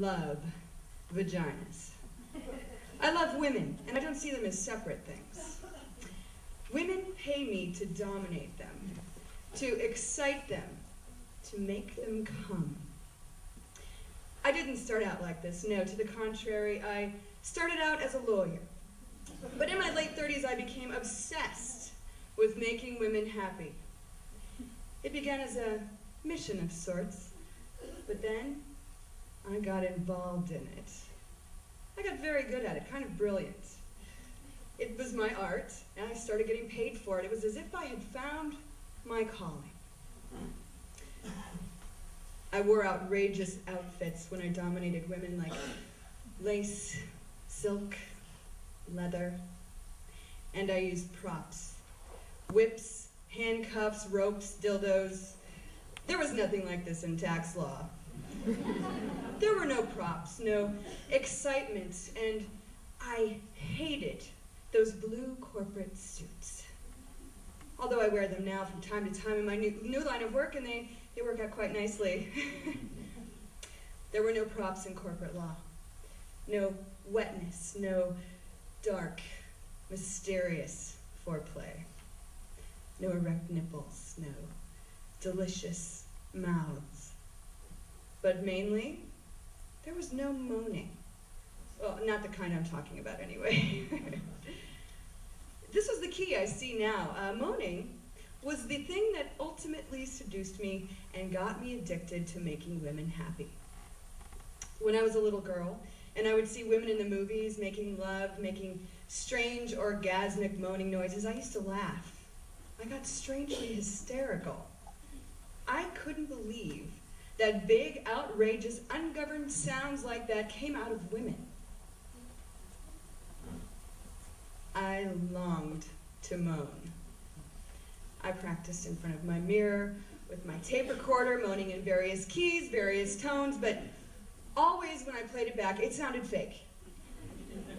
Love vaginas. I love women, and I don't see them as separate things. Women pay me to dominate them, to excite them, to make them come. I didn't start out like this, no, to the contrary, I started out as a lawyer. But in my late 30s, I became obsessed with making women happy. It began as a mission of sorts, but then I got involved in it. I got very good at it, kind of brilliant. It was my art, and I started getting paid for it. It was as if I had found my calling. I wore outrageous outfits when I dominated women, like lace, silk, leather, and I used props. Whips, handcuffs, ropes, dildos. There was nothing like this in tax law. There were no props, no excitement, and I hated those blue corporate suits. Although I wear them now from time to time in my new line of work, and they work out quite nicely. There were no props in corporate law. No wetness, no dark, mysterious foreplay. No erect nipples, no delicious mouths. But mainly, there was no moaning. Well, not the kind I'm talking about anyway. This was the key I see now. Moaning was the thing that ultimately seduced me and got me addicted to making women happy. When I was a little girl, and I would see women in the movies making love, making strange orgasmic moaning noises, I used to laugh. I got strangely hysterical. I couldn't believe that big, outrageous, ungoverned sounds like that came out of women. I longed to moan. I practiced in front of my mirror with my tape recorder, moaning in various keys, various tones, but always when I played it back, it sounded fake.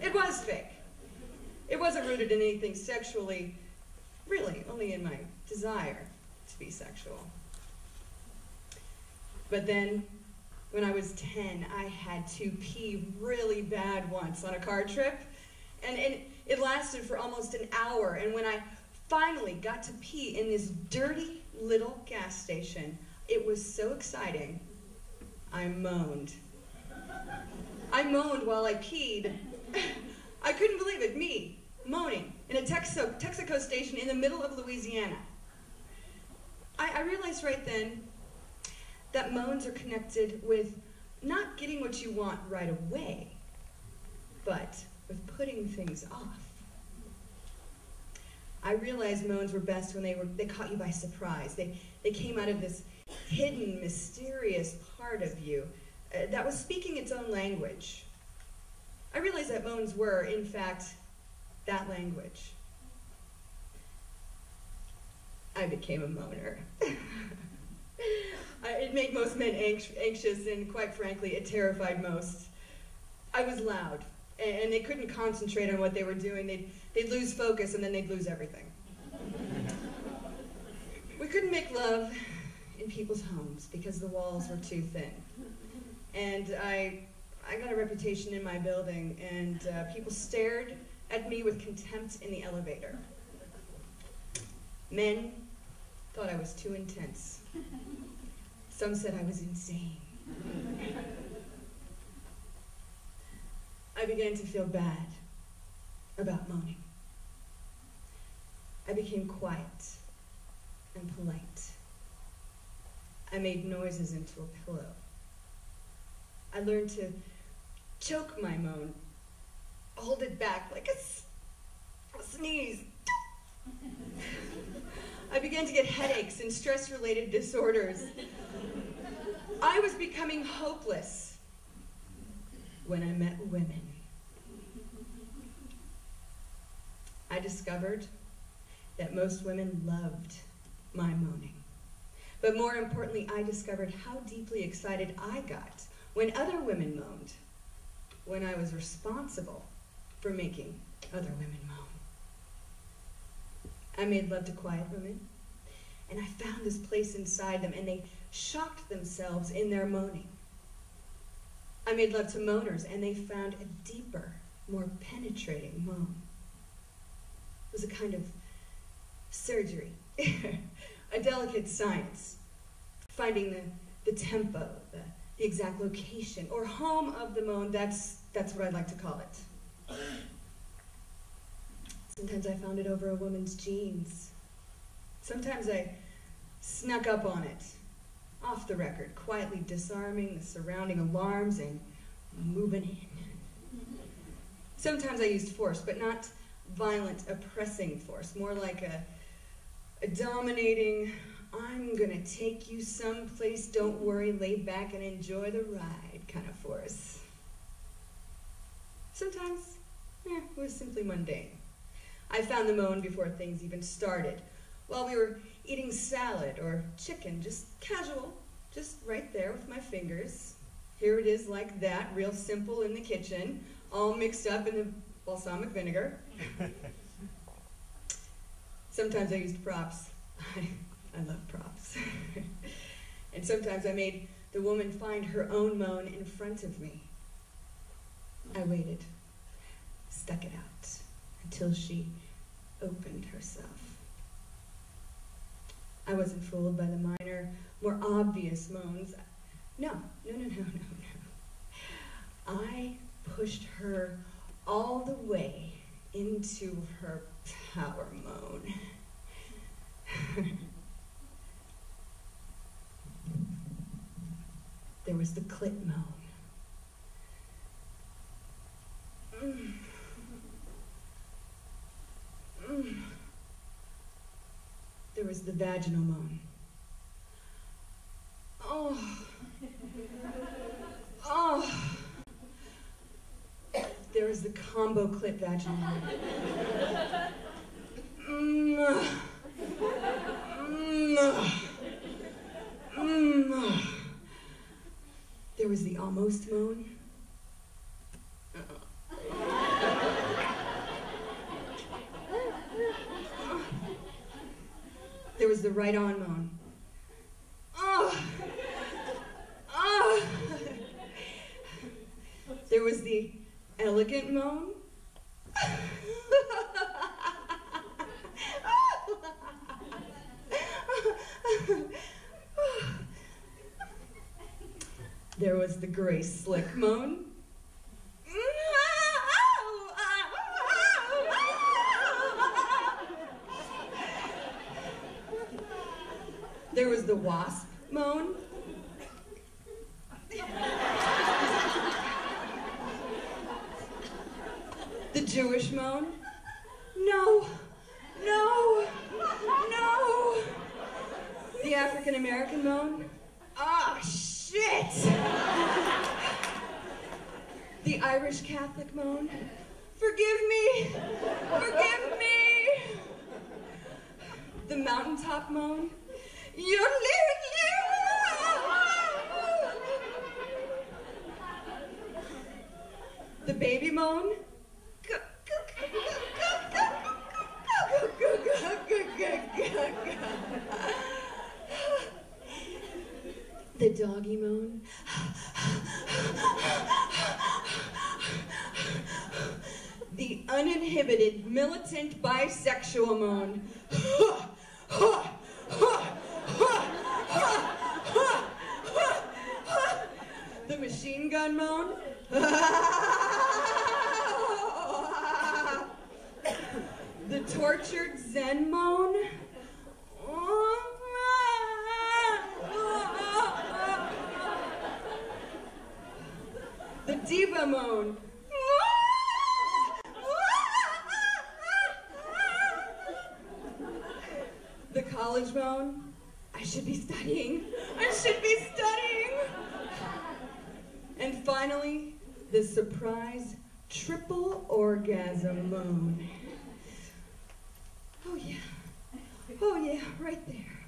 It was fake. It wasn't rooted in anything sexually, really, only in my desire to be sexual. But then, when I was 10, I had to pee really bad once on a car trip, and it lasted for almost an hour, and when I finally got to pee in this dirty little gas station, it was so exciting, I moaned. I moaned while I peed. I couldn't believe it, me, moaning in a Texaco station in the middle of Louisiana. I realized right then that moans are connected with not getting what you want right away, but with putting things off. I realized moans were best when they caught you by surprise. They came out of this hidden, mysterious part of you that was speaking its own language. I realized that moans were, in fact, that language. I became a moaner. It made most men anxious, and quite frankly, it terrified most. I was loud, and they couldn't concentrate on what they were doing. They'd lose focus, and then they'd lose everything. We couldn't make love in people's homes because the walls were too thin. And I got a reputation in my building, and people stared at me with contempt in the elevator. Men thought I was too intense. Some said I was insane. I began to feel bad about moaning. I became quiet and polite. I made noises into a pillow. I learned to choke my moan, hold it back like a sneeze. I began to get headaches and stress-related disorders. I was becoming hopeless when I met women. I discovered that most women loved my moaning. But more importantly, I discovered how deeply excited I got when other women moaned. when I was responsible for making other women moan. I made love to quiet women, and I found this place inside them, and they shocked themselves in their moaning. I made love to moaners, and they found a deeper, more penetrating moan. It was a kind of surgery, a delicate science, finding the tempo, the exact location, or home of the moan. That's what I like to call it. Sometimes I found it over a woman's jeans. Sometimes I snuck up on it, off the record, quietly disarming the surrounding alarms and moving in. Sometimes I used force, but not violent, oppressing force, more like a dominating, I'm gonna take you someplace, don't worry, lay back and enjoy the ride kind of force. Sometimes, it was simply mundane. I found the moan before things even started, while we were eating salad or chicken, just casual, just right there with my fingers. Here it is like that, real simple in the kitchen, all mixed up in the balsamic vinegar. Sometimes I used props. I love props. And sometimes I made the woman find her own moan in front of me. I waited, stuck it out, until she opened herself. I wasn't fooled by the minor, more obvious moans. No. I pushed her all the way into her power moan. There was the clit moan. There was the vaginal moan. Oh. There was the combo clit vaginal moan. There was the almost moan. There was the right-on moan. There was the elegant moan. There was the Grace Slick moan. There was the wasp moan. The Jewish moan. No. The African American moan. Ah, shit! The Irish Catholic moan. Forgive me! The mountaintop moan. The baby moan. The doggy moan. The uninhibited, militant, bisexual moan. The machine gun moan. The tortured Zen moan. The diva moan. The college moan. I should be studying. And finally, the surprise triple orgasm moan. Oh yeah, right there.